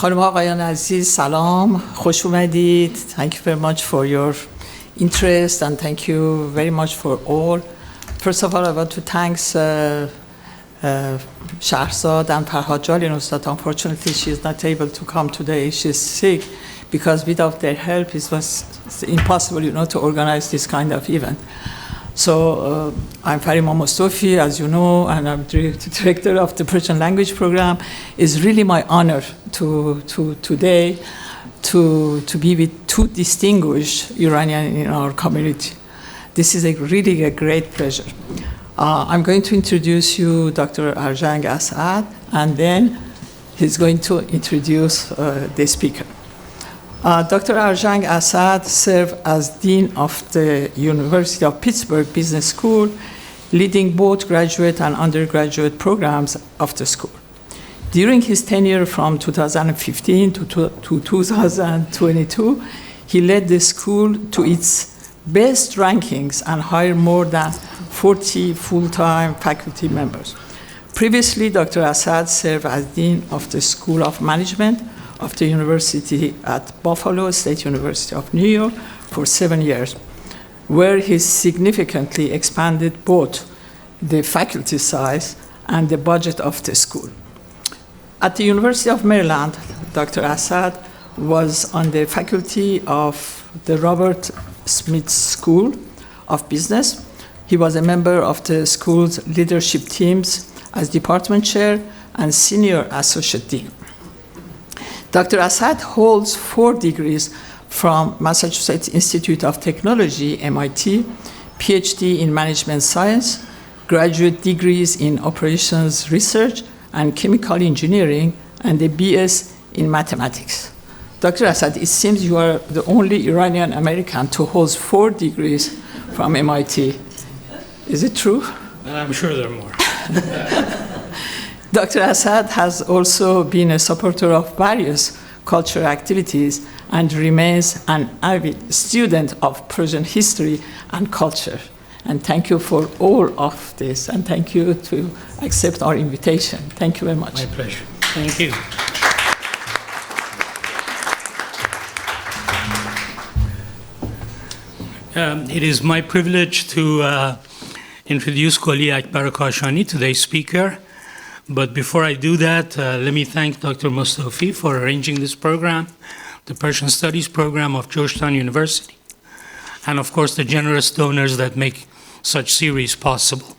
خانم آقایان عزیز سلام خوش اومدید. Thank you very much for your interest and thank you very much for all. First of all, I want to thank Shahrzad and Farhad Jalinous that unfortunately she is not able to come today. She's sick because without their help it was impossible, to organize this kind of event. So I'm Farima Mostofi, as you know, and I'm the director of the Persian language program. It's really my honor today to be with two distinguished Iranians in our community. This is really a great pleasure. I'm going to introduce you Dr. Arjang Assad, and then he's going to introduce the speaker. Dr. Arjang Assad served as Dean of the University of Pittsburgh Business School, leading both graduate and undergraduate programs of the school. During his tenure from 2015 to 2022, he led the school to its best rankings and hired more than 40 full-time faculty members. Previously, Dr. Assad served as Dean of the School of Management of the University at Buffalo State University of New York for 7 years, where he significantly expanded both the faculty size and the budget of the school. At the University of Maryland, Dr. Assad was on the faculty of the Robert Smith School of Business. He was a member of the school's leadership teams as department chair and senior associate dean. Dr. Assad holds 4 degrees from Massachusetts Institute of Technology, MIT, PhD in management science, graduate degrees in operations research and chemical engineering, and a BS in mathematics. Dr. Assad, it seems you are the only Iranian American to hold 4 degrees from MIT. Is it true? I'm sure there are more. Dr. Assad has also been a supporter of various cultural activities and remains an avid student of Persian history and culture. And thank you for all of this, and thank you to accept our invitation. Thank you very much. My pleasure. Thank you. It is my privilege to introduce Goli Akbar Kashani, today's speaker. But before I do that, let me thank Dr. Mostofi for arranging this program, the Persian Studies program of Georgetown University, and of course the generous donors that make such series possible.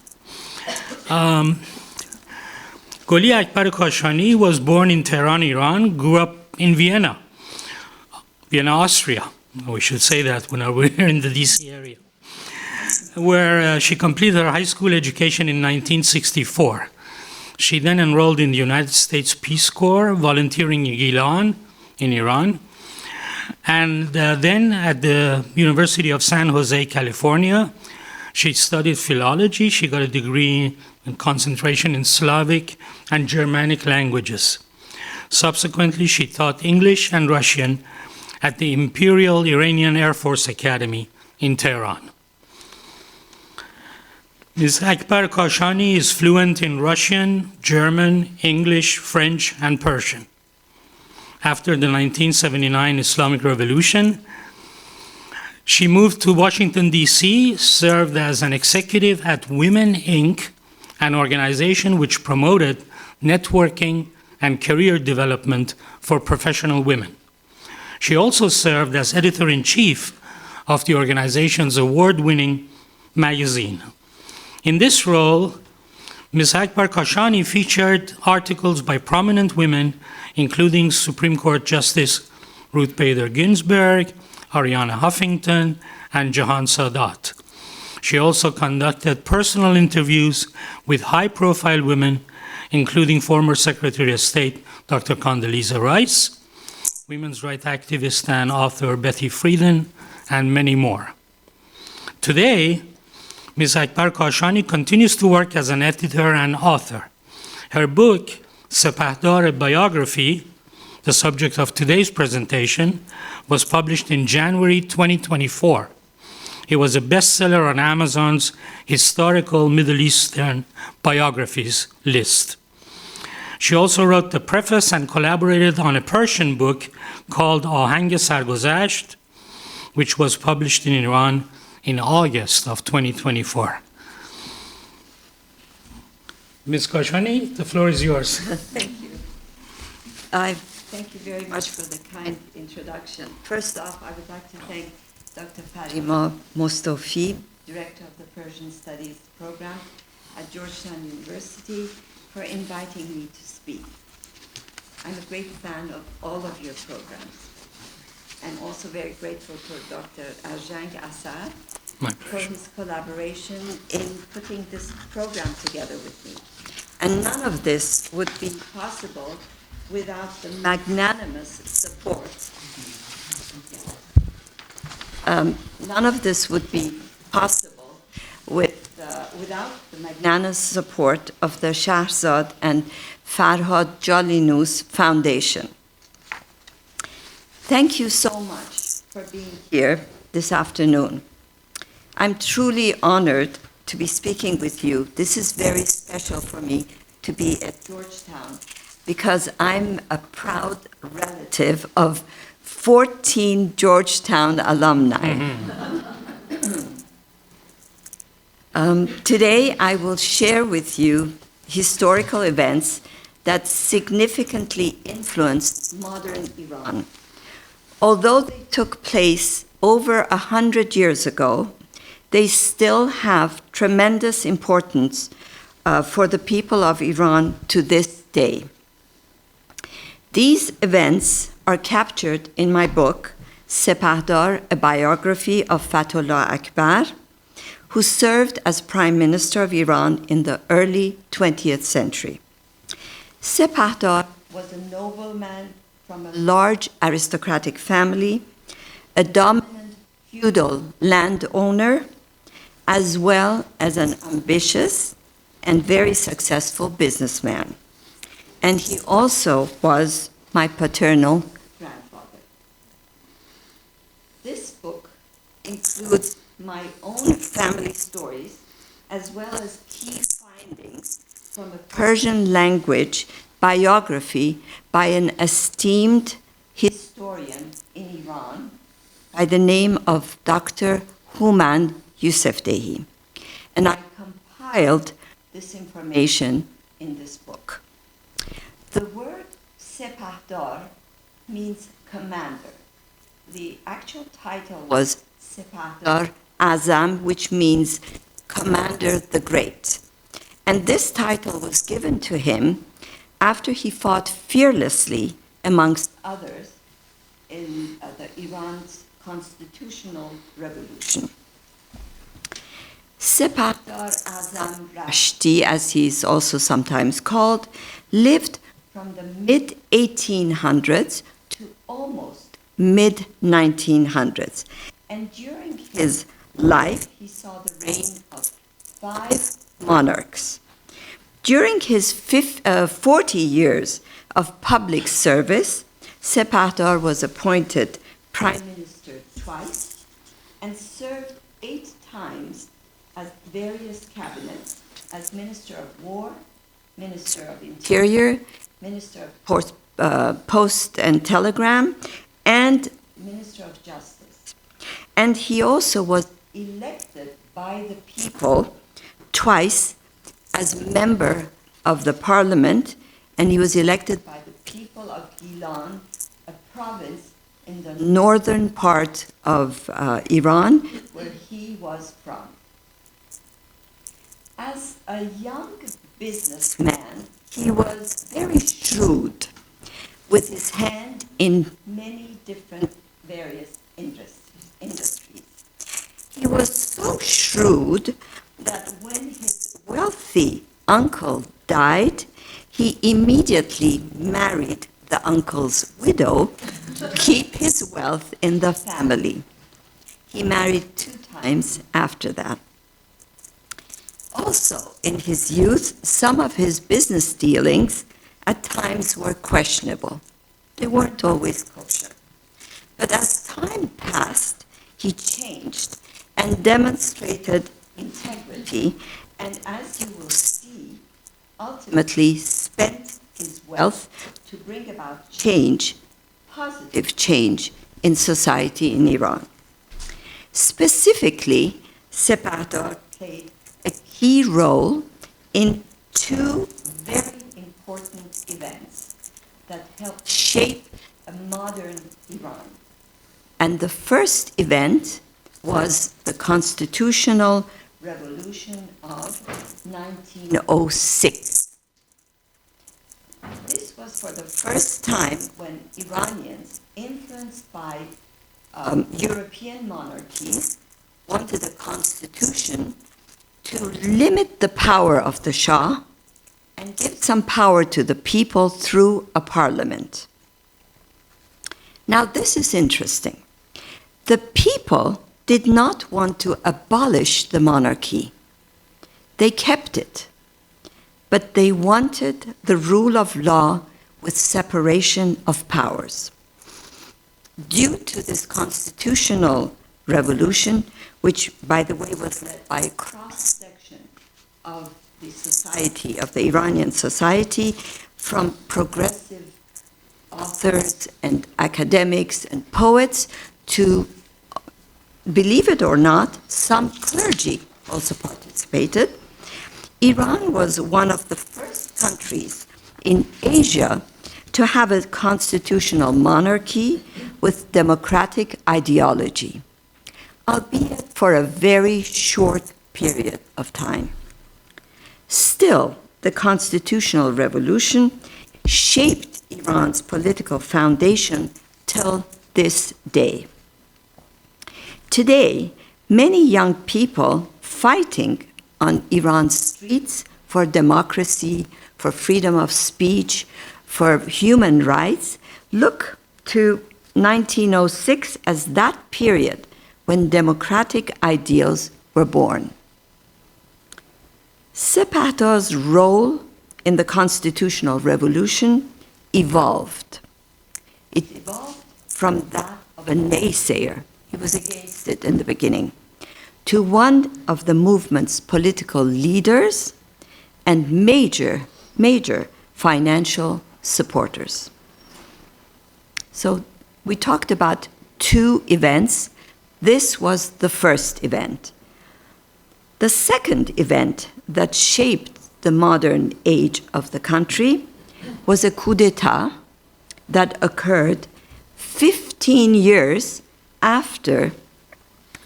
Goli Akbar Kashani was born in Tehran, Iran, grew up in Vienna, Austria. We should say that when we're in the DC area, where she completed her high school education in 1964. She then enrolled in the United States Peace Corps, volunteering in Gilan, in Iran, and then at the University of San Jose, California, she studied philology. She got a degree in concentration in Slavic and Germanic languages. Subsequently, she taught English and Russian at the Imperial Iranian Air Force Academy in Tehran. Ms. Akbar Kashani is fluent in Russian, German, English, French, and Persian. After the 1979 Islamic Revolution, she moved to Washington, D.C., served as an executive at Women, Inc., an organization which promoted networking and career development for professional women. She also served as editor-in-chief of the organization's award-winning magazine. In this role, Ms. Akbar Kashani featured articles by prominent women, including Supreme Court Justice Ruth Bader Ginsburg, Arianna Huffington, and Jahan Sadat. She also conducted personal interviews with high-profile women, including former Secretary of State Dr. Condoleezza Rice, women's rights activist and author Betty Friedan, and many more. Today, Ms. Akbar Kashani continues to work as an editor and author. Her book, Sepahdar Biography, the subject of today's presentation, was published in January 2024. It was a bestseller on Amazon's historical Middle Eastern biographies list. She also wrote the preface and collaborated on a Persian book called Ahang Sargozasht, which was published in Iran in August of 2024. Ms. Kashani, the floor is yours. Thank you. Thank you very much for the kind introduction. First off, I would like to thank Dr. Farima Mostofi, Director of the Persian Studies program at Georgetown University, for inviting me to speak. I'm a great fan of all of your programs. I'm also very grateful for Dr. Arjang Assad for his collaboration in putting this program together with me. And none of this would be possible without the magnanimous support. None of this would be possible without the magnanimous support of the Shahrzad and Farhad Jalinous Foundation. Thank you so much for being here this afternoon. I'm truly honored to be speaking with you. This is very special for me to be at Georgetown because I'm a proud relative of 14 Georgetown alumni. Today, I will share with you historical events that significantly influenced modern Iran. Although they took place over 100 years ago, they still have tremendous importance for the people of Iran to this day. These events are captured in my book, Sepahdar, a biography of Fathollah Akbar, who served as Prime Minister of Iran in the early 20th century. Sepahdar was a nobleman from a large aristocratic family, a dominant feudal landowner, as well as an ambitious and very successful businessman. And he also was my paternal grandfather. This book includes my own family stories, as well as key findings from a Persian language biography by an esteemed historian in Iran by the name of Dr. Human Yusufdehi. And I compiled this information in this book. The word Sepahdar means commander. The actual title was Sepahdar Azam, which means Commander the Great. And this title was given to him after he fought fearlessly, amongst others, in Iran's constitutional revolution. Sepahdar Arjang Rashti, as he is also sometimes called, lived from the mid-1800s to almost mid-1900s. And during his life, he saw the reign of 5 monarchs. During his 40 years of public service, Sepahdar was appointed prime minister twice and served 8 times as various cabinets, as Minister of War, Minister of Interior, Minister of Post and Telegram, and Minister of Justice. And he also was elected by the people twice as member of the parliament, and he was elected by the people of Gilan, a province in the northern part of Iran, where he was from. As a young businessman, he was very shrewd, with his hand in many different various industries. He was so shrewd that when his wealthy uncle died, he immediately married the uncle's widow to keep his wealth in the family. He married 2 times after that. Also, in his youth, some of his business dealings at times were questionable. They weren't always kosher. But as time passed, he changed and demonstrated integrity, and as you will see, ultimately spent his wealth to bring about change, positive change in society in Iran. Specifically, Sepahdar played a key role in two very important events that helped shape a modern Iran. And the first event was the constitutional revolution of 1906. This was for the first time when Iranians, influenced by European monarchies, wanted a constitution to limit the power of the Shah and give some power to the people through a parliament. Now, this is interesting. The people did not want to abolish the monarchy. They kept it, but they wanted the rule of law with separation of powers. Due to this constitutional revolution, which, by the way, was led by a cross-section of the society, of the Iranian society, from progressive authors and academics and poets to, believe it or not, some clergy also participated. Iran was one of the first countries in Asia to have a constitutional monarchy with democratic ideology, albeit for a very short period of time. Still, the constitutional revolution shaped Iran's political foundation till this day. Today, many young people fighting on Iran's streets for democracy, for freedom of speech, for human rights, look to 1906 as that period when democratic ideals were born. Sepahdar's role in the constitutional revolution evolved. It evolved from that of a naysayer, he was against it in the beginning, to one of the movement's political leaders and major financial supporters. So we talked about two events. This was the first event. The second event that shaped the modern age of the country was a coup d'etat that occurred 15 years after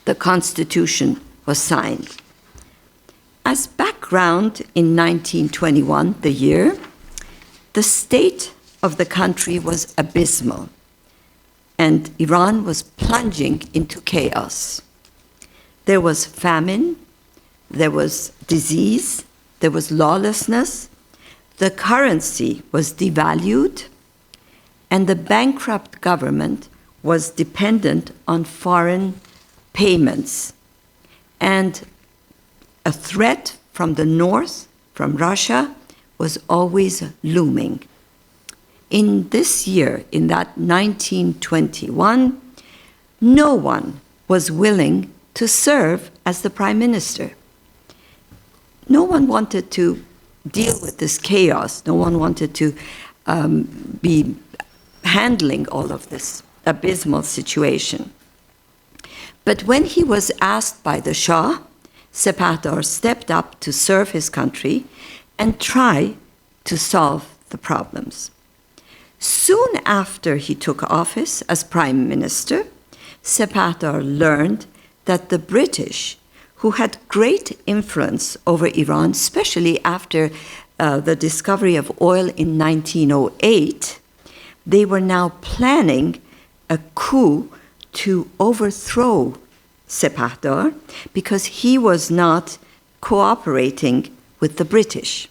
the Constitution was signed. As background, in 1921, the year, the state of the country was abysmal, and Iran was plunging into chaos. There was famine, there was disease, there was lawlessness, the currency was devalued, and the bankrupt government was dependent on foreign payments. And a threat from the north, from Russia, was always looming. In this year, in that 1921, no one was willing to serve as the prime minister. No one wanted to deal with this chaos. No one wanted to be handling all of this abysmal situation. But when he was asked by the Shah, Sepahdar stepped up to serve his country and try to solve the problems. Soon after he took office as prime minister, Sepahdar learned that the British, who had great influence over Iran, especially after the discovery of oil in 1908, they were now planning a coup to overthrow Sepahdar because he was not cooperating with the British.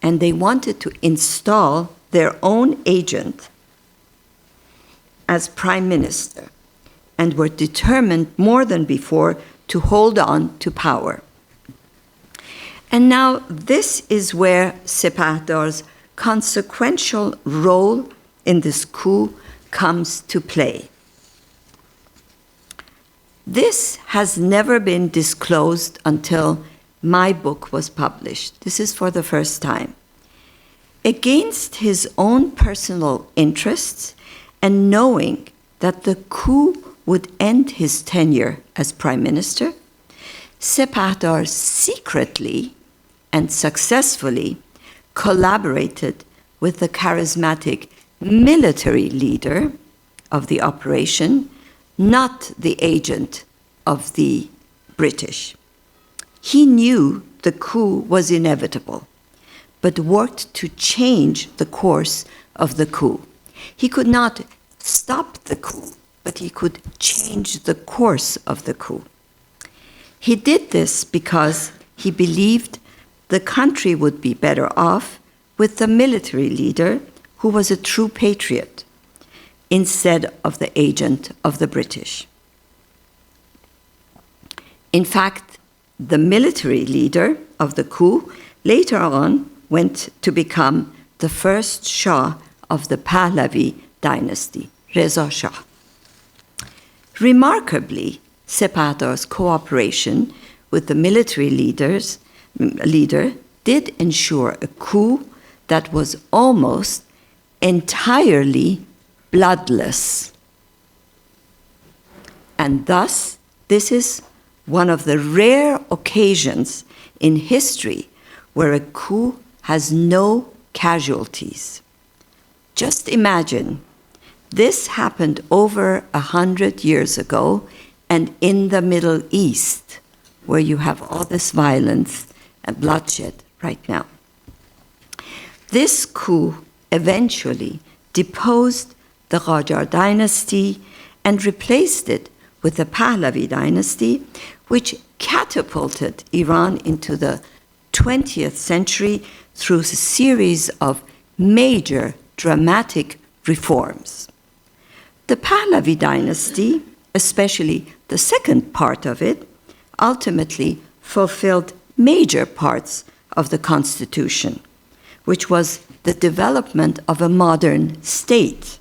And they wanted to install their own agent as prime minister and were determined more than before to hold on to power. And now this is where Sepahdar's consequential role in this coup comes to play. This has never been disclosed until my book was published. This is for the first time. Against his own personal interests and knowing that the coup would end his tenure as prime minister, Sepahdar secretly and successfully collaborated with the charismatic military leader of the operation, not the agent of the British. He knew the coup was inevitable, but worked to change the course of the coup. He could not stop the coup, but he could change the course of the coup. He did this because he believed the country would be better off with the military leader who was a true patriot instead of the agent of the British. In fact, the military leader of the coup later on went to become the first Shah of the Pahlavi dynasty, Reza Shah. Remarkably, Sepahdar's cooperation with the military leader did ensure a coup that was almost entirely bloodless. And thus, this is one of the rare occasions in history where a coup has no casualties. Just imagine, this happened over 100 years ago and in the Middle East, where you have all this violence and bloodshed right now. This coup eventually deposed the Qajar dynasty and replaced it with the Pahlavi dynasty, which catapulted Iran into the 20th century through a series of major dramatic reforms. The Pahlavi dynasty, especially the second part of it, ultimately fulfilled major parts of the constitution, which was the development of a modern state,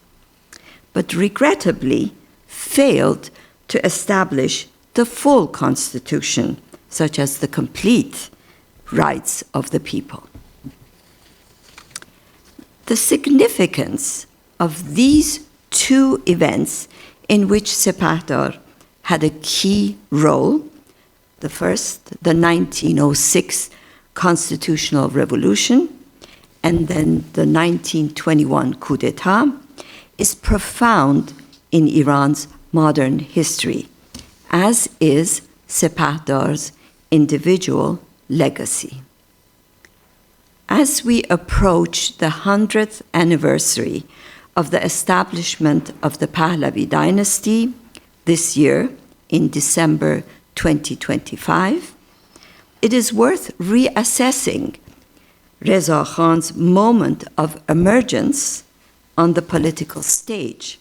but regrettably failed to establish the full constitution, such as the complete rights of the people. The significance of these two events in which Sepahdar had a key role, the first, the 1906 constitutional revolution, and then the 1921 coup d'etat, is profound in Iran's modern history, as is Sepahdar's individual legacy. As we approach the 100th anniversary of the establishment of the Pahlavi dynasty this year, in December 2025, it is worth reassessing Reza Khan's moment of emergence on the political stage.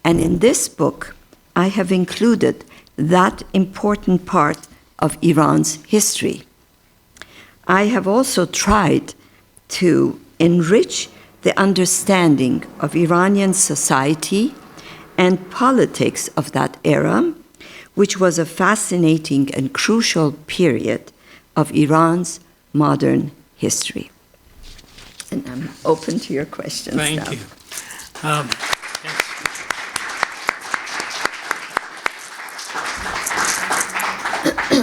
And in this book, I have included that important part of Iran's history. I have also tried to enrich the understanding of Iranian society and politics of that era, which was a fascinating and crucial period of Iran's modern history. And I'm open to your questions Thank now. you.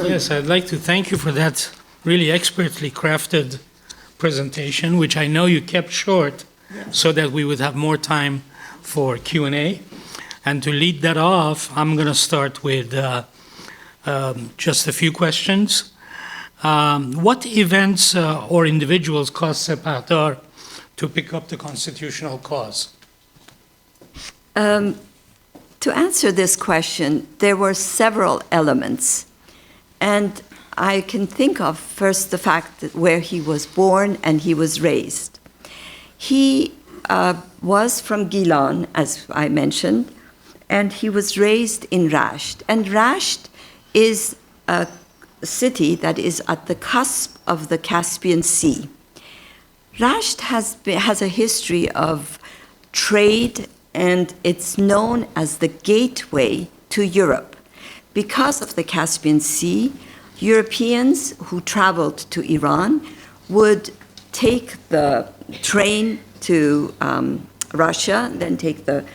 Yes, I'd like to thank you for that really expertly crafted presentation, which I know you kept short so that we would have more time for Q&A. And to lead that off, I'm going to start with just a few questions. What events or individuals caused Sepahdar to pick up the constitutional cause? To answer this question, there were several elements. And I can think of first the fact that where he was born and he was raised. He was from Gilan, as I mentioned, and he was raised in Rasht. And Rasht is a city that is at the cusp of the Caspian Sea. Rasht has a history of trade, and it's known as the gateway to Europe. Because of the Caspian Sea, Europeans who traveled to Iran would take the train to Russia, then take the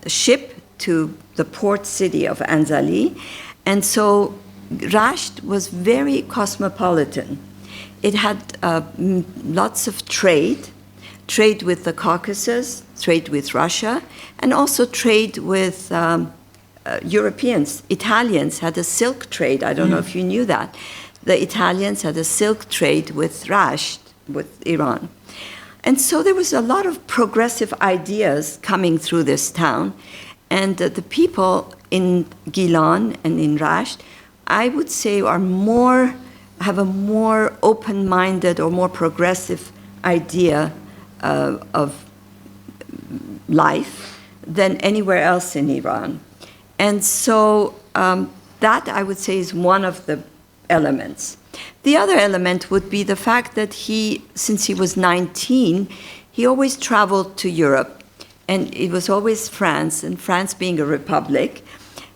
ship to the port city of Anzali. And so Rasht was very cosmopolitan. It had lots of trade with the Caucasus, trade with Russia, and also trade with Europeans. Italians had a silk trade. I don't know if you knew that. The Italians had a silk trade with Rasht, with Iran. And so there was a lot of progressive ideas coming through this town. And the people in Gilan and in Rasht, I would say, have a more open-minded or more progressive idea of life than anywhere else in Iran. And so that, I would say, is one of the elements. The other element would be the fact that since he was 19, he always traveled to Europe, and it was always France, and France being a republic.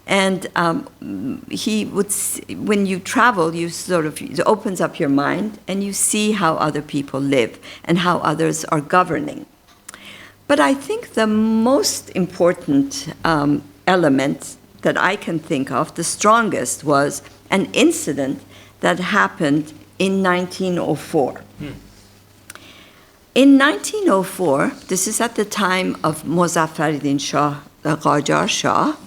And when you travel, it opens up your mind, and you see how other people live and how others are governing. But I think the most important element that I can think of, the strongest, was an incident that happened in 1904. In 1904, this is at the time of Mozaffareddin Shah, the Qajar Shah,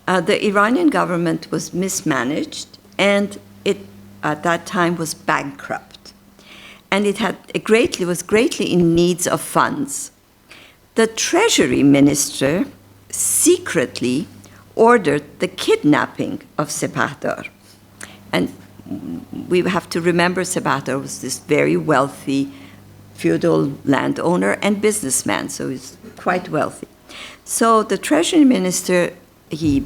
the Iranian government was mismanaged, and it, at that time, was bankrupt. And it was greatly in need of funds. The treasury minister secretly ordered the kidnapping of Sepahdar. And we have to remember Sepahdar was this very wealthy feudal landowner and businessman, so he's quite wealthy. So the treasury minister, he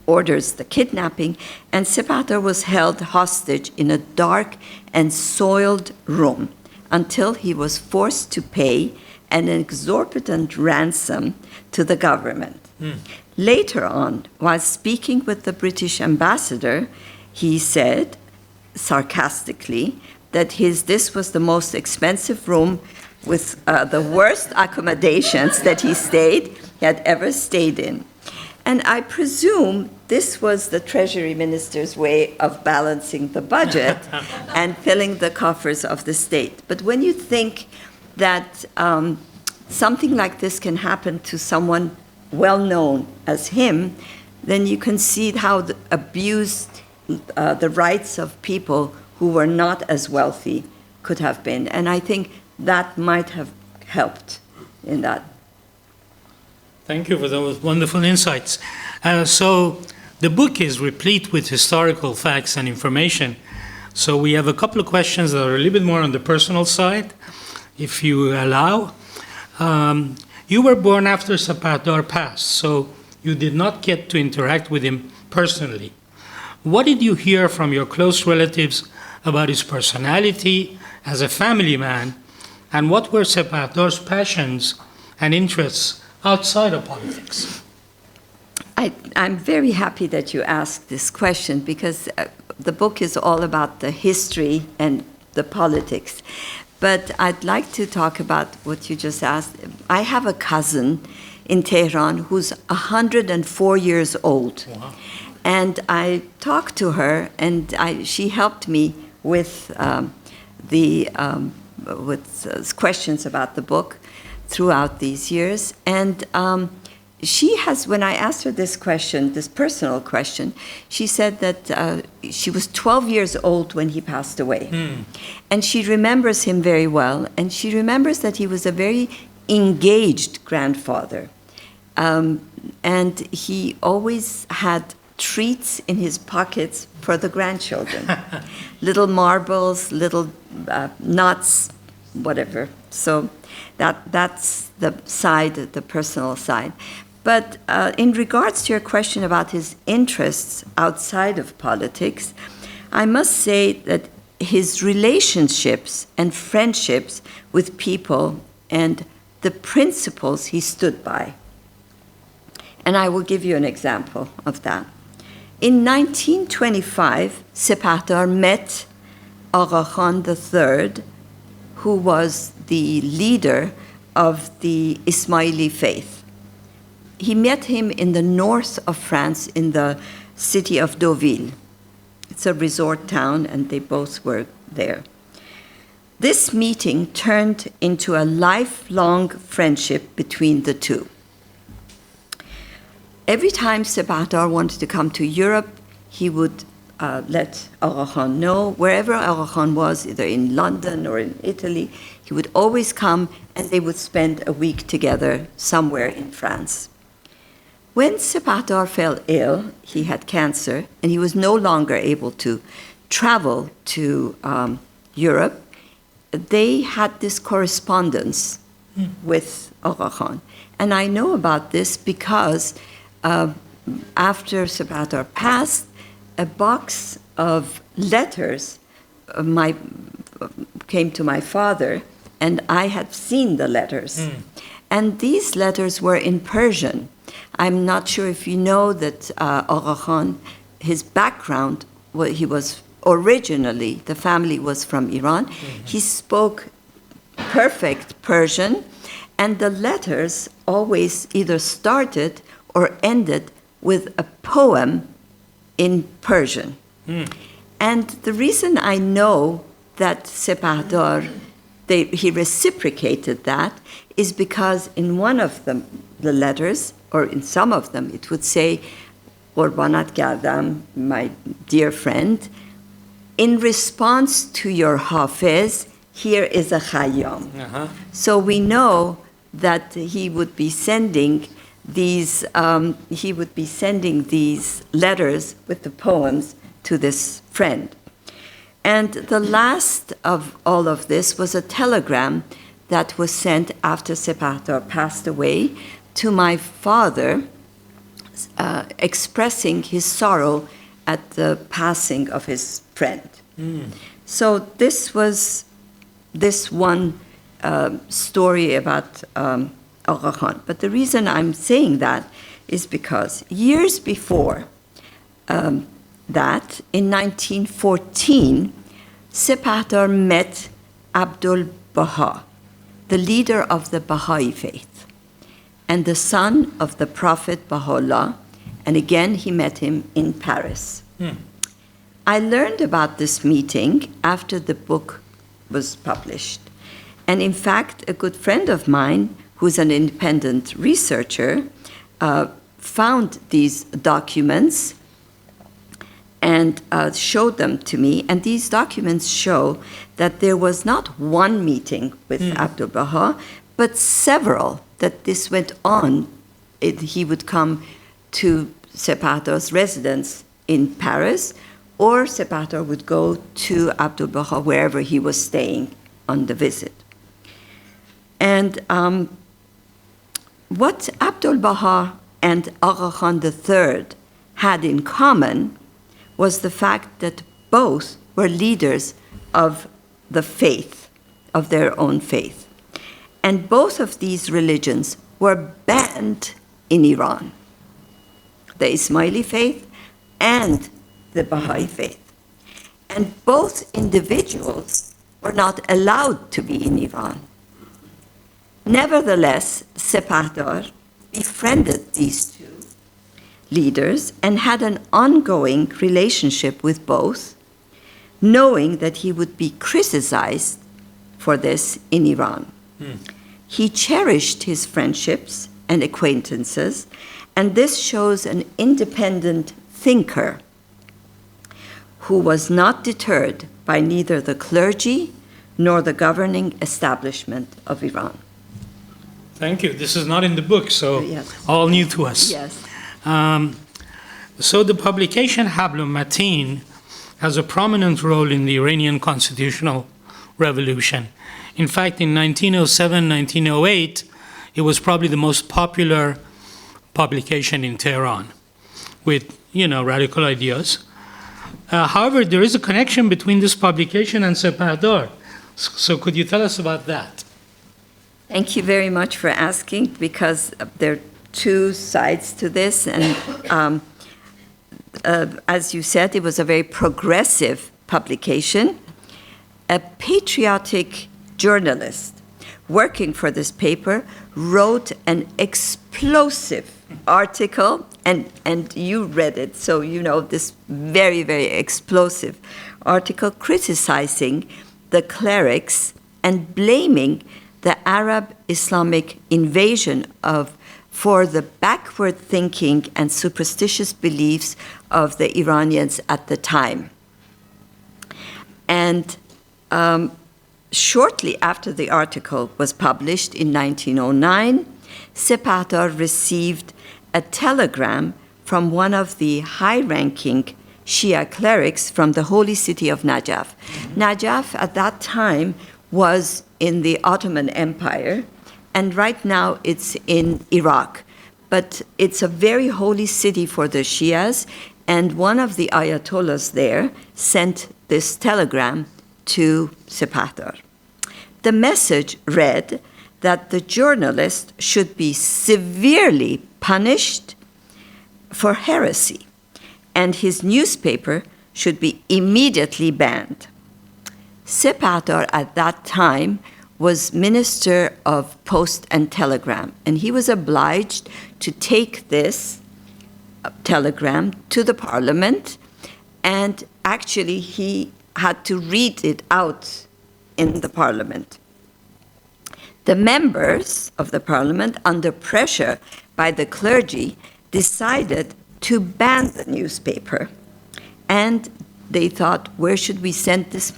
orders the kidnapping, and Sepahdar was held hostage in a dark and soiled room until he was forced to pay an exorbitant ransom to the government. Later on, while speaking with the British ambassador, he said, sarcastically, that this was the most expensive room with the worst accommodations that he had ever stayed in. And I presume this was the treasury minister's way of balancing the budget and filling the coffers of the state. But when you think that something like this can happen to someone well known as him, then you can see how abused the rights of people who were not as wealthy could have been. And I think that might have helped in that. Thank you for those wonderful insights. So the book is replete with historical facts and information. So we have a couple of questions that are a little bit more on the personal side, if you allow. You were born after Sepahdar passed, so you did not get to interact with him personally. What did you hear from your close relatives about his personality as a family man, and what were Sepahdar's passions and interests outside of politics? I'm very happy that you asked this question, because the book is all about the history and the politics. But I'd like to talk about what you just asked. I have a cousin in Tehran who's 104 years old. Wow. And I talked to her, and she helped me with questions about the book throughout these years. And when I asked her this question, this personal question, she said that she was 12 years old when he passed away. And she remembers him very well, and she remembers that he was a very engaged grandfather. And he always had treats in his pockets for the grandchildren. Little marbles, little nuts, whatever. So that's the personal side. But in regards to your question about his interests outside of politics, I must say that his relationships and friendships with people and the principles he stood by. And I will give you an example of that. In 1925, Sepahdar met Agha Khan III, who was the leader of the Ismaili faith. He met him in the north of France in the city of Deauville. It's a resort town, and they both were there. This meeting turned into a lifelong friendship between the two. Every time Sepahdar wanted to come to Europe, he would let Agha Khan know. Wherever Agha Khan was, either in London or in Italy, he would always come, and they would spend a week together somewhere in France. When Sepahdar fell ill, he had cancer, and he was no longer able to travel to Europe, they had this correspondence with Agha Khan. And I know about this because after Sepahdar passed, a box of letters came to my father, and I had seen the letters. And these letters were in Persian. I'm not sure if you know that Agha Khan, his background, he was originally, the family was from Iran. He spoke perfect Persian, and the letters always either started or ended with a poem in Persian. And the reason I know that Sepahdar, he reciprocated that, is because in one of the letters, or in some of them, it would say, Qurbanat Gardam, my dear friend, in response to your Hafiz, here is a Khayyam. So we know that he would be sending these letters with the poems to this friend. And the last of all of this was a telegram that was sent after Sepahdar passed away to my father, expressing his sorrow at the passing of his friend. So this was this one story about Agha Khan. But the reason I'm saying that is because years before that, in 1914, Sepahdar met Abdul Baha, the leader of the Baha'i faith, and the son of the Prophet Baha'u'llah, and again he met him in Paris. I learned about this meeting after the book was published. And in fact, a good friend of mine, who's an independent researcher, found these documents and showed them to me. And these documents show that there was not one meeting with Abdul Baha, but several, that this went on. He would come to Sepahdar's residence in Paris, or Sepahdar would go to Abdul Baha wherever he was staying on the visit. And what Abdul Baha and Agha Khan III had in common was the fact that both were leaders of the faith, of their own faith. And both of these religions were banned in Iran, the Ismaili faith and the Baha'i faith. And both individuals were not allowed to be in Iran. Nevertheless, Sepahdar befriended these two leaders and had an ongoing relationship with both, knowing that he would be criticized for this in Iran. He cherished his friendships and acquaintances, and this shows an independent thinker who was not deterred by neither the clergy nor the governing establishment of Iran. Thank you. This is not in the book, so Yes. all new to us. Yes. So the publication Hablum Mateen has a prominent role in the Iranian constitutional revolution. In fact, in 1907, 1908, it was probably the most popular publication in Tehran with, radical ideas. However, there is a connection between this publication and Sepahdar. So could you tell us about that? Thank you very much for asking, because there are two sides to this. And as you said, it was a very progressive publication. a patriotic journalist working for this paper wrote an explosive article, and you read it, so you know this very, very explosive article criticizing the clerics and blaming the Arab Islamic invasion for the backward thinking and superstitious beliefs of the Iranians at the time. And shortly after the article was published in 1909, Sepahdar received a telegram from one of the high-ranking Shia clerics from the holy city of Najaf. Najaf at that time was in the Ottoman Empire, and right now it's in Iraq. But it's a very holy city for the Shias, and one of the Ayatollahs there sent this telegram to Sepahdar. The message read that the journalist should be severely punished for heresy, and his newspaper should be immediately banned. Sepahdar at that time was Minister of Post and Telegram, and he was obliged to take this telegram to the parliament, and actually he had to read it out in the parliament. The members of the parliament, under pressure by the clergy, decided to ban the newspaper. And they thought, where should we send this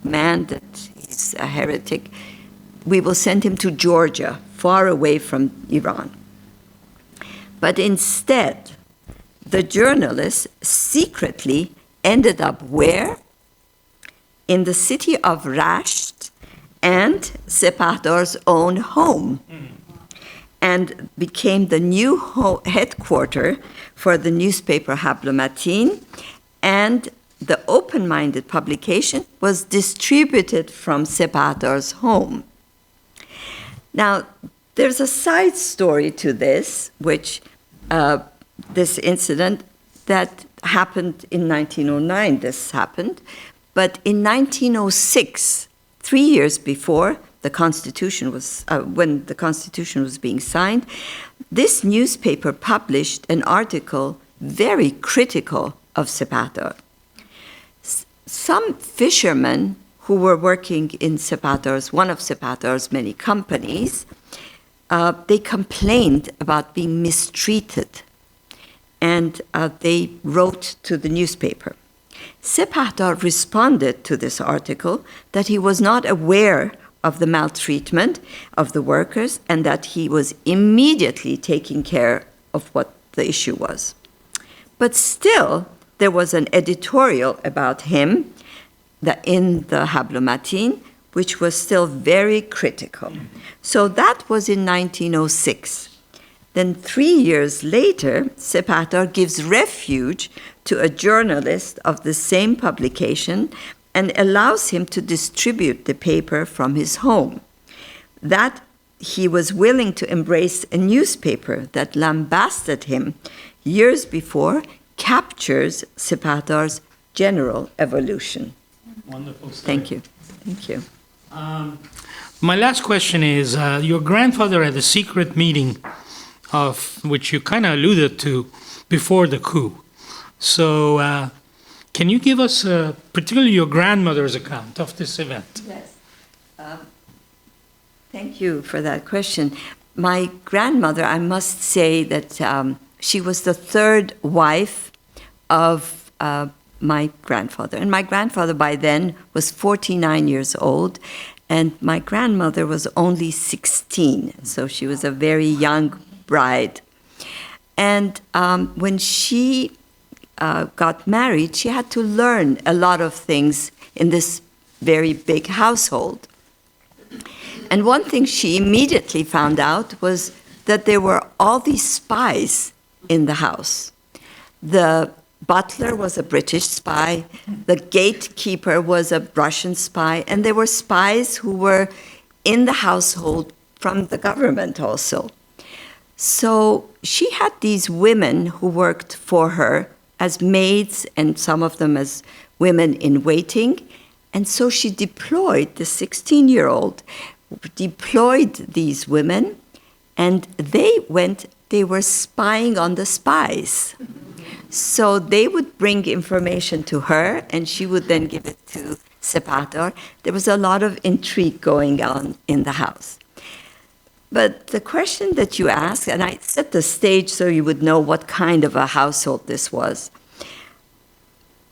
man that he's a heretic? We will send him to Georgia, far away from Iran. But instead, the journalist secretly ended up where? In the city of Rasht and Sepahdar's own home, and became the new headquarters for the newspaper Hablomatin, and the open-minded publication was distributed from Sepahdar's home. Now, there's a side story to this, which this incident that happened in 1909, this happened, but in 1906, 3 years before the Constitution was, when the Constitution was being signed, this newspaper published an article very critical of Sepahdar. Some fishermen who were working in one of Sepahdar's many companies, they complained about being mistreated, and they wrote to the newspaper. Sepahdar responded to this article that he was not aware of the maltreatment of the workers and that he was immediately taking care of what the issue was. But still, there was an editorial about him in the Hablomatin, which was still very critical. So that was in 1906. Then 3 years later, Sepahdar gives refuge to a journalist of the same publication and allows him to distribute the paper from his home. That he was willing to embrace a newspaper that lambasted him years before captures Sepahdar's general evolution. Wonderful story. Thank you. Thank you. My last question is, your grandfather had a secret meeting of which you kind of alluded to before the coup. So can you give us particularly your grandmother's account of this event? Yes. Thank you for that question. My grandmother, I must say that she was the third wife of my grandfather. And my grandfather by then was 49 years old, and my grandmother was only 16, so she was a very young bride. And when she got married, she had to learn a lot of things in this very big household. And one thing she immediately found out was that there were all these spies in the house. The butler was a British spy, the gatekeeper was a Russian spy, and there were spies who were in the household from the government also. So she had these women who worked for her as maids and some of them as women in waiting, And so she deployed, the 16-year-old, deployed these women, and they were spying on the spies. So they would bring information to her, and she would then give it to Sepahdar. There was a lot of intrigue going on in the house. But the question that you asked, and I set the stage so you would know what kind of a household this was.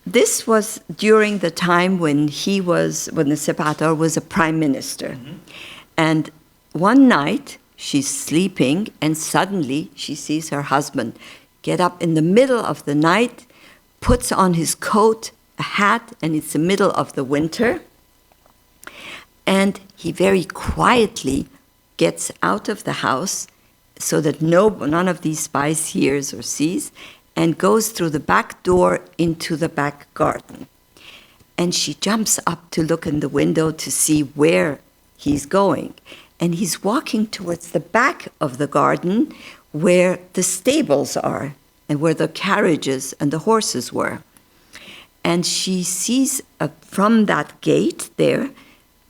This was during the time when the Sepahdar was a prime minister. Mm-hmm. And one night, she's sleeping, and suddenly she sees her husband get up in the middle of the night, puts on his coat, a hat, and it's the middle of the winter. And he very quietly gets out of the house so that none of these spies hears or sees, and goes through the back door into the back garden. And she jumps up to look in the window to see where he's going. And he's walking towards the back of the garden where the stables are and where the carriages and the horses were. And she sees from that gate there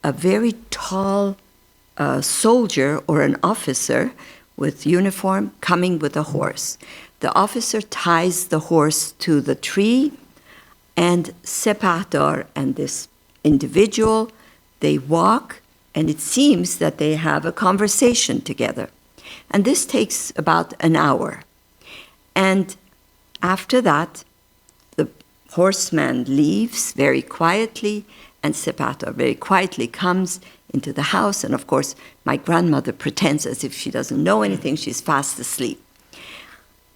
a very tall soldier or an officer with uniform coming with a horse. The officer ties the horse to the tree, and Sepahdar and this individual, they walk, and it seems that they have a conversation together. And this takes about an hour. And after that, the horseman leaves very quietly, and Sepahdar very quietly comes into the house. And of course, my grandmother pretends as if she doesn't know anything. She's fast asleep.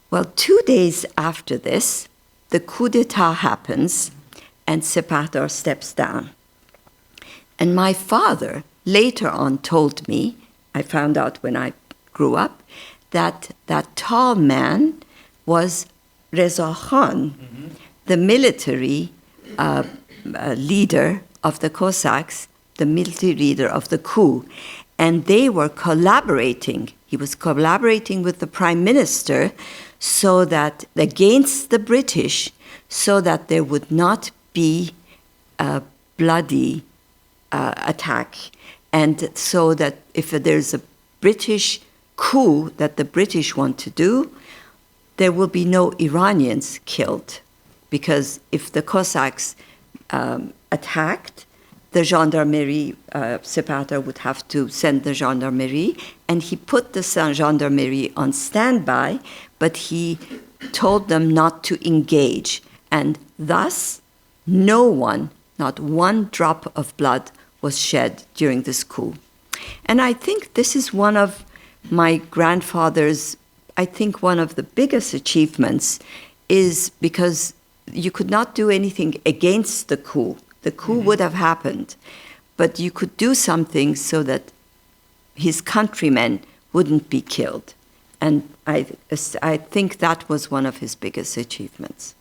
Well, 2 days after this, the coup d'etat happens, and Sepahdar steps down. And my father later on told me, I found out when I grew up, that that tall man was Reza Khan, the military leader of the Cossacks, the military leader of the coup. And they were collaborating. He was collaborating with the prime minister so that against the British, so that there would not be a bloody attack. And so that if there's a British coup that the British want to do, there will be no Iranians killed. Because if the Cossacks attacked, the gendarmerie, Sepahdar would have to send the gendarmerie, and he put the gendarmerie on standby, but he told them not to engage. And thus, no one, not one drop of blood was shed during this coup. And I think this is one of my grandfather's, I think one of the biggest achievements is because you could not do anything against the coup. The coup would have happened, but you could do something so that his countrymen wouldn't be killed. And I think that was one of his biggest achievements.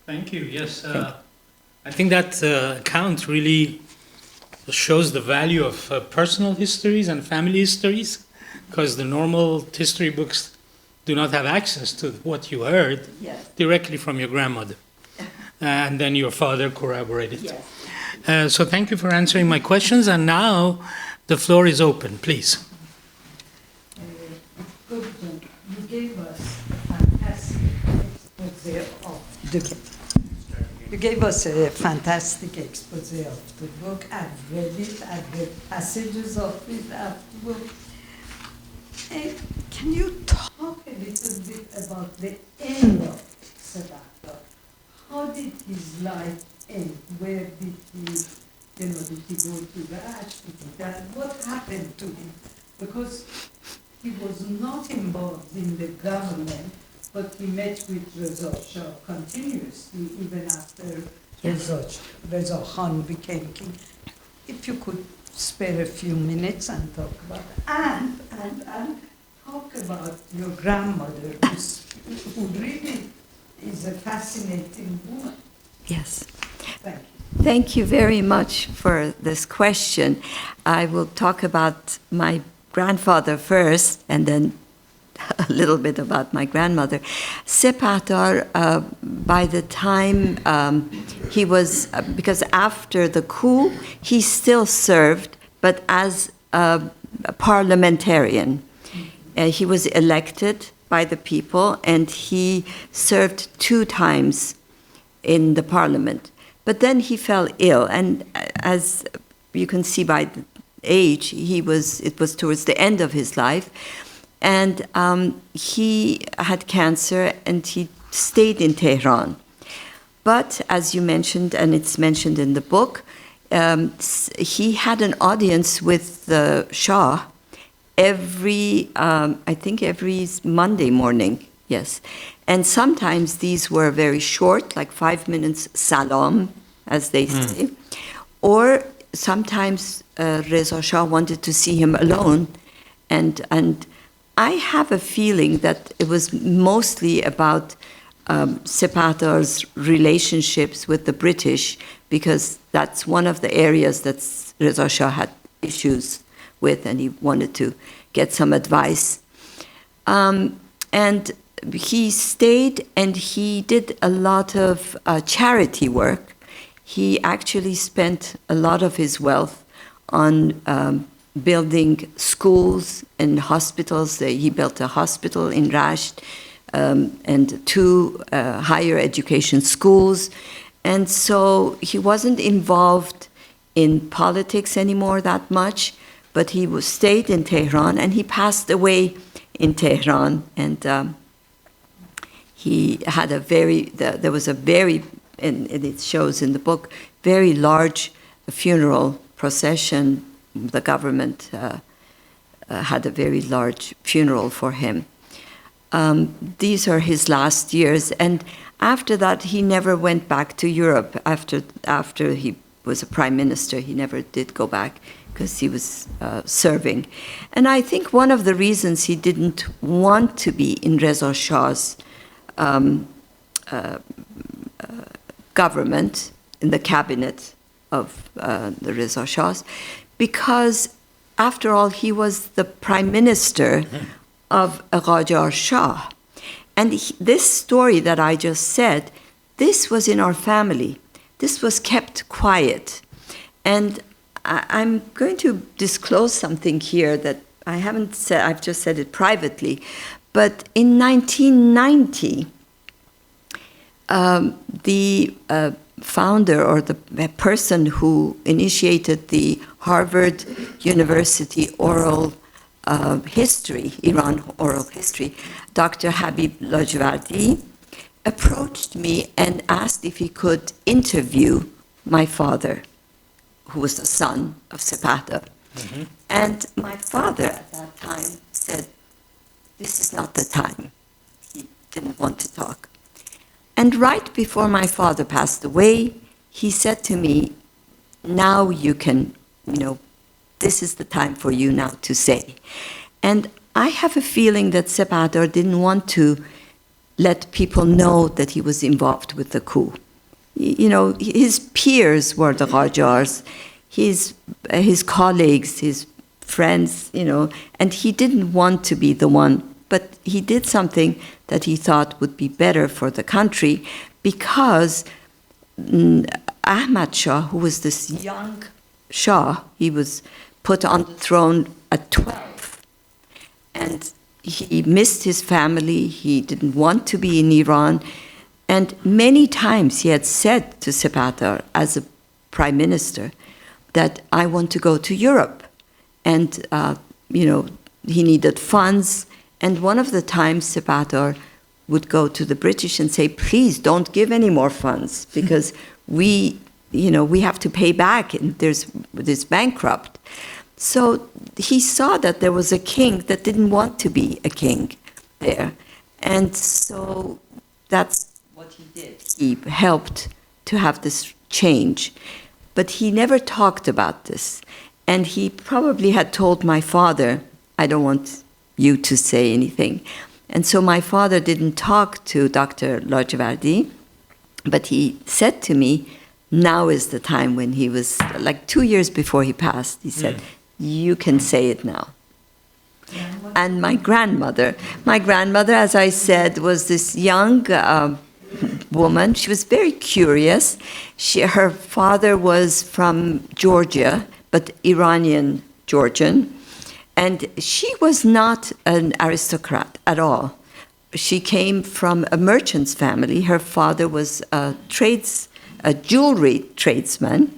Thank you. Yes, I think that account really shows the value of personal histories and family histories, because the normal history books do not have access to what you heard directly from your grandmother. And then your father corroborated. Yes. So thank you for answering my questions. And now the floor is open, please. You gave us a fantastic expose of the book. You gave us a fantastic expose of the book. I've read it. I've read passages of it. I've book. Can you talk a little bit about the end of Sepahdar? How did his life end? Where did he, did he go to Raj? What happened to him? Because he was not involved in the government, but he met with Reza Shah continuously, even after Reza Khan became king. If you could spare a few minutes and talk about that. And talk about your grandmother, who really is a fascinating woman. Yes. Thank you. Thank you very much for this question. I will talk about my grandfather first, and then a little bit about my grandmother. Sepahdar, by the time he was, because after the coup, he still served, but as a parliamentarian. He was elected by the people, and he served 2 times in the parliament. But then he fell ill, and as you can see by the age, it was towards the end of his life, and he had cancer, and he stayed in Tehran. But as you mentioned, and it's mentioned in the book, he had an audience with the Shah I think every Monday morning, yes. And sometimes these were very short, like 5 minutes salam, as they say. Or sometimes Reza Shah wanted to see him alone. And I have a feeling that it was mostly about Sepahdar's relationships with the British, because that's one of the areas that Reza Shah had issues with, and he wanted to get some advice. And he stayed, and he did a lot of charity work. He actually spent a lot of his wealth on building schools and hospitals. He built a hospital in Rasht and 2 higher education schools. And so he wasn't involved in politics anymore that much, but he stayed in Tehran, and he passed away in Tehran. And he had there was a very, and it shows in the book, very large funeral procession. The government had a very large funeral for him. These are his last years, and after that, he never went back to Europe. After he was a prime minister, he never did go back, because he was serving. And I think one of the reasons he didn't want to be in Reza Shah's government, in the cabinet of the Reza Shahs, because after all, he was the prime minister of Qajar Shah. And this story that I just said, this was in our family. This was kept quiet. And I'm going to disclose something here that I haven't said, I've just said it privately. But in 1990, the founder, or the person who initiated the Harvard University oral history, Iran oral history, Dr. Habib Lajwardi, approached me and asked if he could interview my father, who was the son of Sepahdar. And my father at that time said, this is not the time. He didn't want to talk. And right before my father passed away, he said to me, now you can, this is the time for you now to say. And I have a feeling that Sepahdar didn't want to let people know that he was involved with the coup. His peers were the Qajars, his colleagues, his friends, and he didn't want to be the one, but he did something that he thought would be better for the country, because Ahmad Shah, who was this young Shah, he was put on the throne at 12, and he missed his family, he didn't want to be in Iran, and many times he had said to Sepahdar as a prime minister that I want to go to Europe. And, he needed funds. And one of the times Sepahdar would go to the British and say, please don't give any more funds, because we have to pay back, and there's bankrupt. So he saw that there was a king that didn't want to be a king there. And so that's what he did. He helped to have this change. But he never talked about this. And he probably had told my father, I don't want you to say anything. And so my father didn't talk to Dr. Lajwardi, but he said to me, now is the time, when he was like 2 years before he passed. He said, you can say it now. And what and my grandmother. My grandmother, as I said, was this young woman. She was very curious. Her father was from Georgia, but Iranian Georgian. And she was not an aristocrat at all. She came from a merchant's family. Her father was a jewelry tradesman.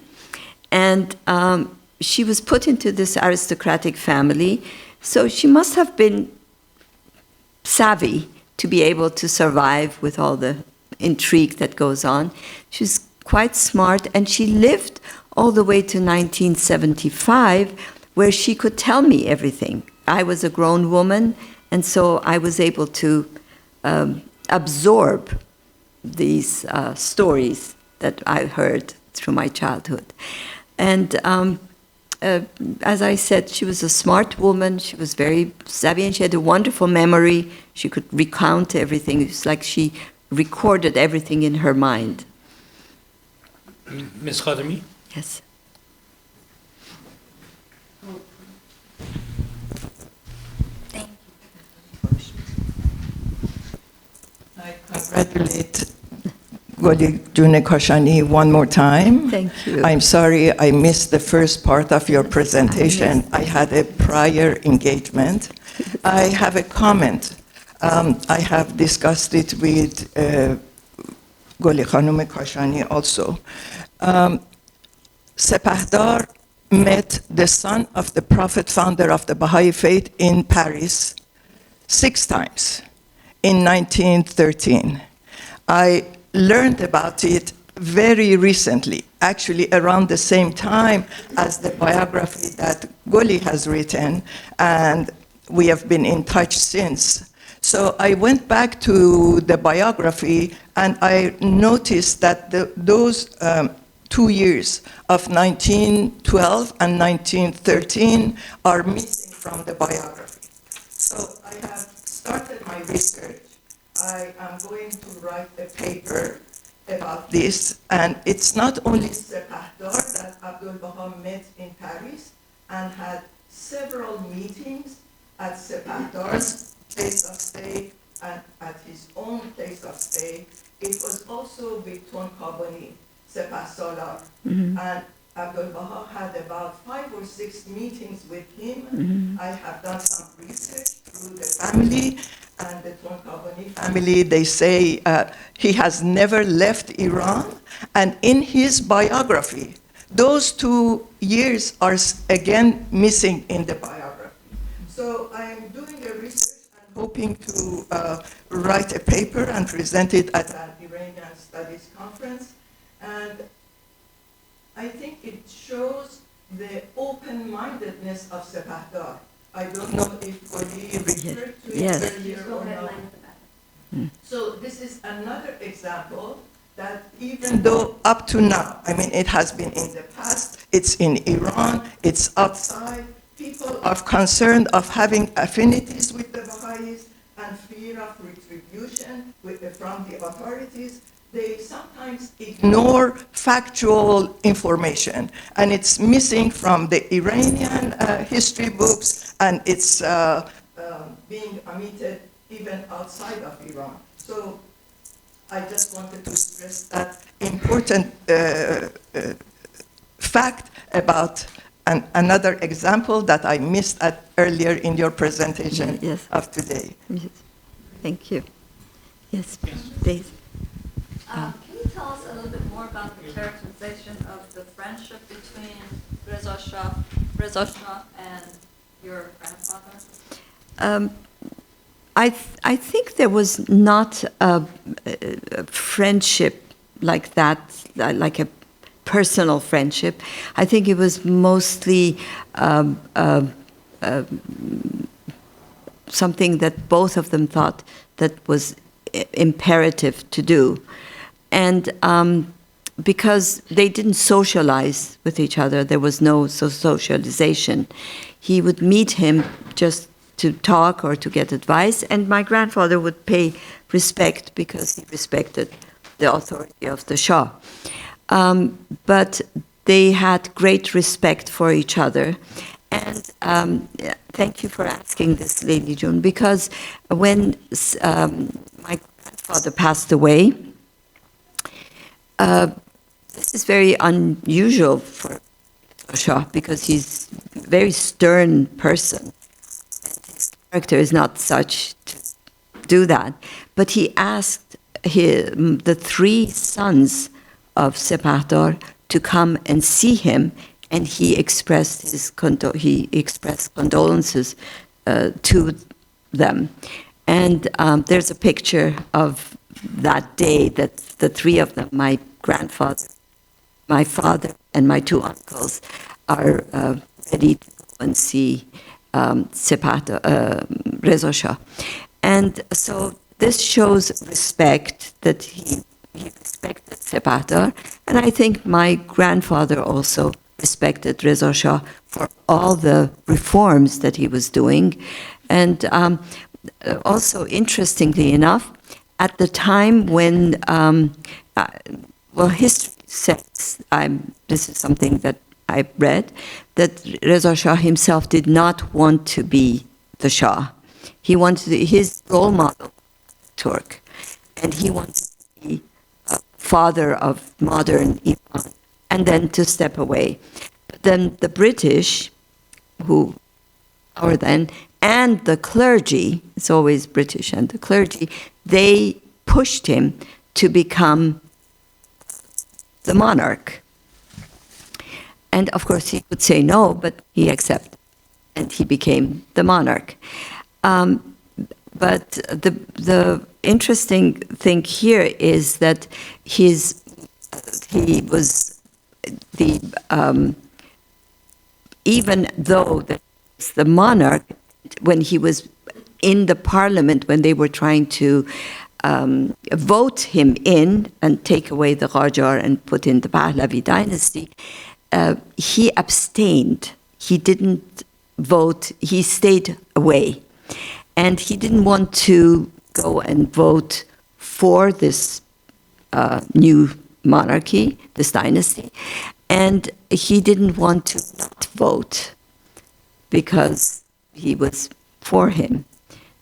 And she was put into this aristocratic family. So she must have been savvy to be able to survive with all the intrigue that goes on. She's quite smart, and she lived all the way to 1975, where she could tell me everything. I was a grown woman, and so I was able to absorb these stories that I heard through my childhood. And as I said, she was a smart woman. She was very savvy, and she had a wonderful memory. She could recount everything. It's like she recorded everything in her mind. Ms. Khademi? Yes. I congratulate Goli Akbar Kashani one more time. Thank you. I'm sorry I missed the first part of your presentation. I had a prior engagement. I have a comment. I have discussed it with Goli Khanum Kashani also. Sepahdar met the son of the Prophet, founder of the Baha'i faith, in Paris 6 times in 1913. I learned about it very recently, actually around the same time as the biography that Goli has written, and we have been in touch since. So I went back to the biography, and I noticed that those 2 years of 1912 and 1913 are missing from the biography. So I have started my research. I am going to write a paper about this, and it's not only Sepahdar that Abdul Baha met in Paris and had several meetings at Sepahdar's place of stay and at his own place of stay. It was also with Tonkaboni, Sepahsalar, and Abdul Baha had about 5 or 6 meetings with him. I have done some research through the family, and the Tonkaboni family, they say he has never left Iran, and in his biography, those 2 years are again missing in the biography. So I'm doing a research and hoping to write a paper and present it at an Iranian Studies conference. And I think it shows the open-mindedness of Sepahdar. I don't know if Goli referred to it earlier or not. So this is another example that even though up to now, I mean, it has been in the past, it's in Iran, it's outside, people are concerned of having affinities with the Baha'is and fear of retribution from the authorities. They sometimes ignore factual information, and it's missing from the Iranian history books, and it's being omitted even outside of Iran. So I just wanted to stress that important fact about another example that I missed earlier in your presentation of today. Yes. Thank you. Yes, please. Can you tell us a little bit more about the characterization of the friendship between Reza Shah and your grandfather? I think there was not a friendship like that, like a personal friendship. I think it was mostly something that both of them thought that was imperative to do. And because they didn't socialize with each other, there was no socialization. He would meet him just to talk or to get advice, and my grandfather would pay respect because he respected the authority of the Shah. But they had great respect for each other. And thank you for asking this, Lady June, because when my grandfather passed away, this is very unusual for Shah because he's a very stern person. His character is not such to do that. But he asked the three sons of Sepahdar to come and see him, and he expressed condolences to them. And there's a picture of that day that the three of them, my grandfather, my father, and my two uncles, are ready to go and see Reza Shah. And so this shows respect, that he respected Sepahdar, and I think my grandfather also respected Reza Shah for all the reforms that he was doing. And also, interestingly enough, at the time when, history says, this is something that I read, that Reza Shah himself did not want to be the Shah. He wanted his role model, Turk, and he wanted to be a father of modern Iran, and then to step away. But then the British, who are then, and the clergy, it's always British and the clergy, they pushed him to become the monarch. And of course he could say no, but he accepted, and he became the monarch. But the interesting thing here is that he was even though the monarch, when he was in the parliament, when they were trying to vote him in and take away the Qajar and put in the Pahlavi dynasty, he abstained. He didn't vote. He stayed away. And he didn't want to go and vote for this new monarchy, this dynasty. And he didn't want to not vote because he was for him.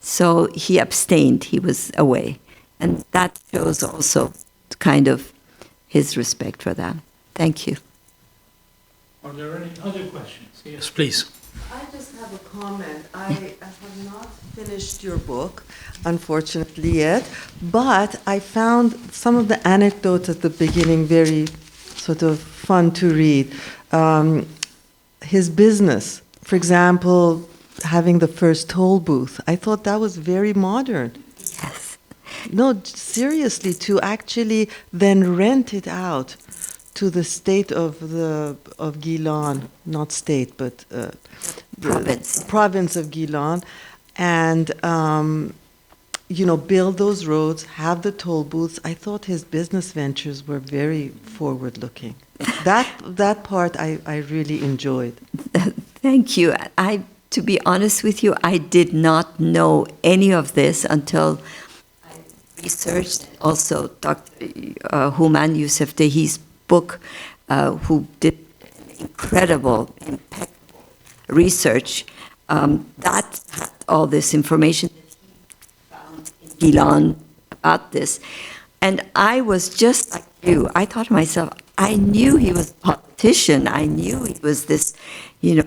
So he abstained, he was away. And that shows also kind of his respect for that. Thank you. Are there any other questions? Yes, please. I just have a comment. I have not finished your book, unfortunately, yet, but I found some of the anecdotes at the beginning very sort of fun to read. His business, for example, having the first toll booth, I thought that was very modern. Yes. No, seriously, to actually then rent it out to the state of Gilan, not state, but province of Gilan, and build those roads, have the toll booths. I thought his business ventures were very forward-looking. That part I really enjoyed. Thank you. To be honest with you, I did not know any of this until I researched also Dr. Human Yousafzai's book, who did incredible, impeccable research that had all this information that he found in Gilan about this. And I was just like you. I thought to myself, I knew he was a politician. I knew he was this,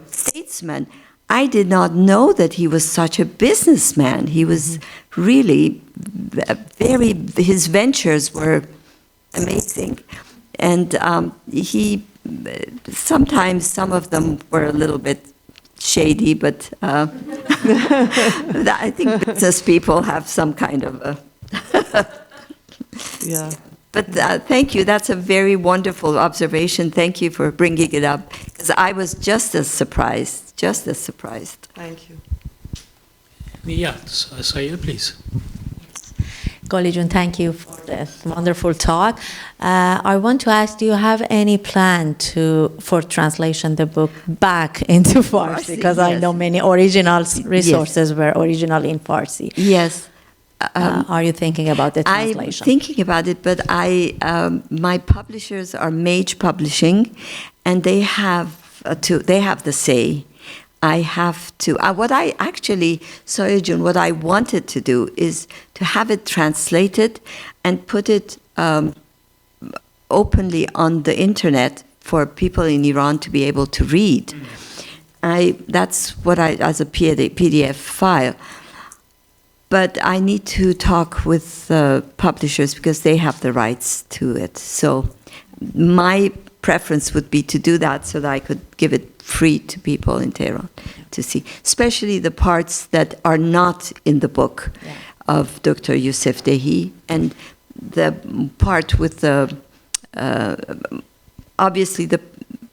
statesman. I did not know that he was such a businessman. He was really his ventures were amazing. And sometimes some of them were a little bit shady, but I think business people have some kind of a... Yeah. But thank you. That's a very wonderful observation. Thank you for bringing it up, because I was just as surprised. Thank you. Yeah, Sayed, please. Goli Jun, thank you for this wonderful talk. I want to ask, do you have any plan for translation the book back into Farsi? Because yes. I know many original resources were original in Farsi. Yes. Are you thinking about the translation? I'm thinking about it, but my publishers are Mage Publishing, and they have the say. I have to, what I actually, sorry June, what I wanted to do is to have it translated and put it openly on the internet for people in Iran to be able to read. That's what as a PDF file. But I need to talk with the publishers because they have the rights to it. So my preference would be to do that so that I could give it free to people in Tehran to see, especially the parts that are not in the book of Dr. Youssef Dehi, and the part with the, obviously the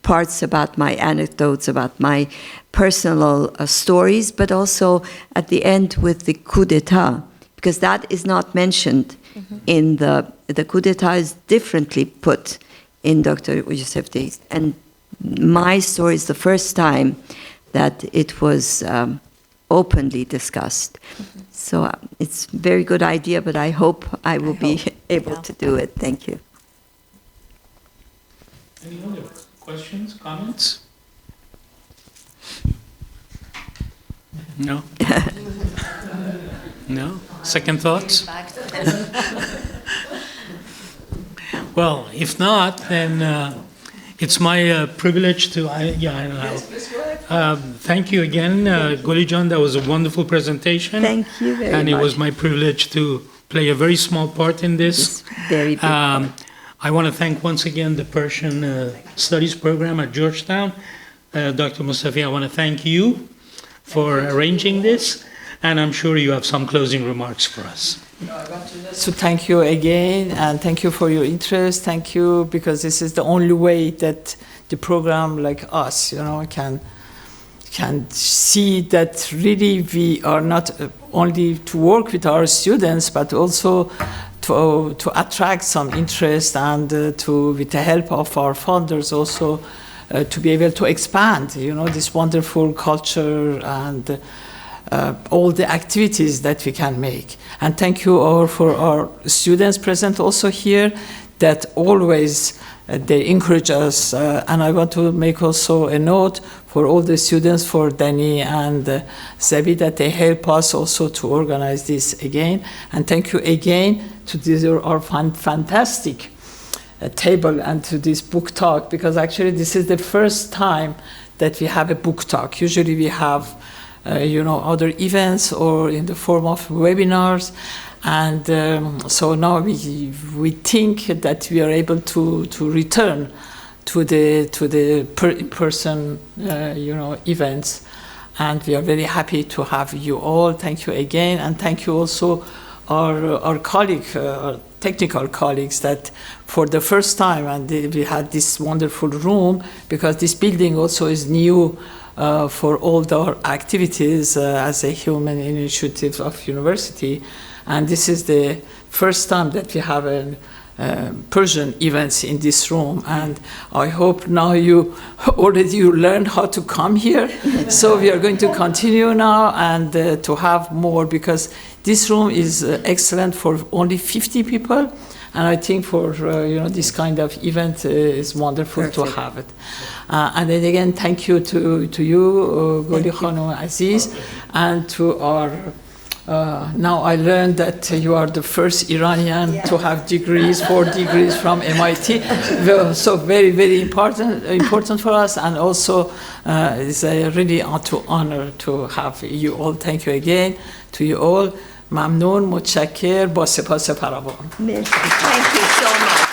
parts about my anecdotes, about my personal stories, but also at the end with the coup d'etat, because that is not mentioned in the coup d'etat is differently put in Dr. Youssef Dehi. And my story is the first time that it was openly discussed. So it's a very good idea, but I hope I will be able to do it. Thank you. Any other questions, comments? No? No? Second thoughts? Well, if not, then it's my privilege to, I don't know. Thank you again, Goli Jan. That was a wonderful presentation. Thank you very much. And it was my privilege to play a very small part in this. Very big part. I want to thank once again the Persian Studies program at Georgetown. Dr. Mustafi, I want to thank you for arranging this, and I'm sure you have some closing remarks for us. So thank you again, and thank you for your interest. Thank you, because this is the only way that the program like us, can see that really we are not only to work with our students, but also to attract some interest and with the help of our funders also to be able to expand, this wonderful culture and all the activities that we can make. And thank you all for our students present also here that always they encourage us. And I want to make also a note for all the students, for Danny and Zabi, that they help us also to organize this again. And thank you again to our fantastic table and to this book talk, because actually this is the first time that we have a book talk. Usually we have other events or in the form of webinars, and so now we think that we are able to return to the in-person events, and we are very happy to have you all. Thank you again, and thank you also our colleague, our technical colleagues, that for the first time, and we had this wonderful room, because this building also is new for all our activities as a human initiative of university. And this is the first time that we have Persian events in this room. And I hope now you learned how to come here. So we are going to continue now and to have more, because this room is excellent for only 50 people. And I think for this kind of event is wonderful. Perfect. To have it. And then again, thank you to you, Goli Khanum Aziz, and to our. Now I learned that you are the first Iranian to have 4 degrees from MIT. So very, very important for us, and also it's a really honor to have you all. Thank you again to you all. ممنون، متشکر، با سپاس فراوان. Thank you so much.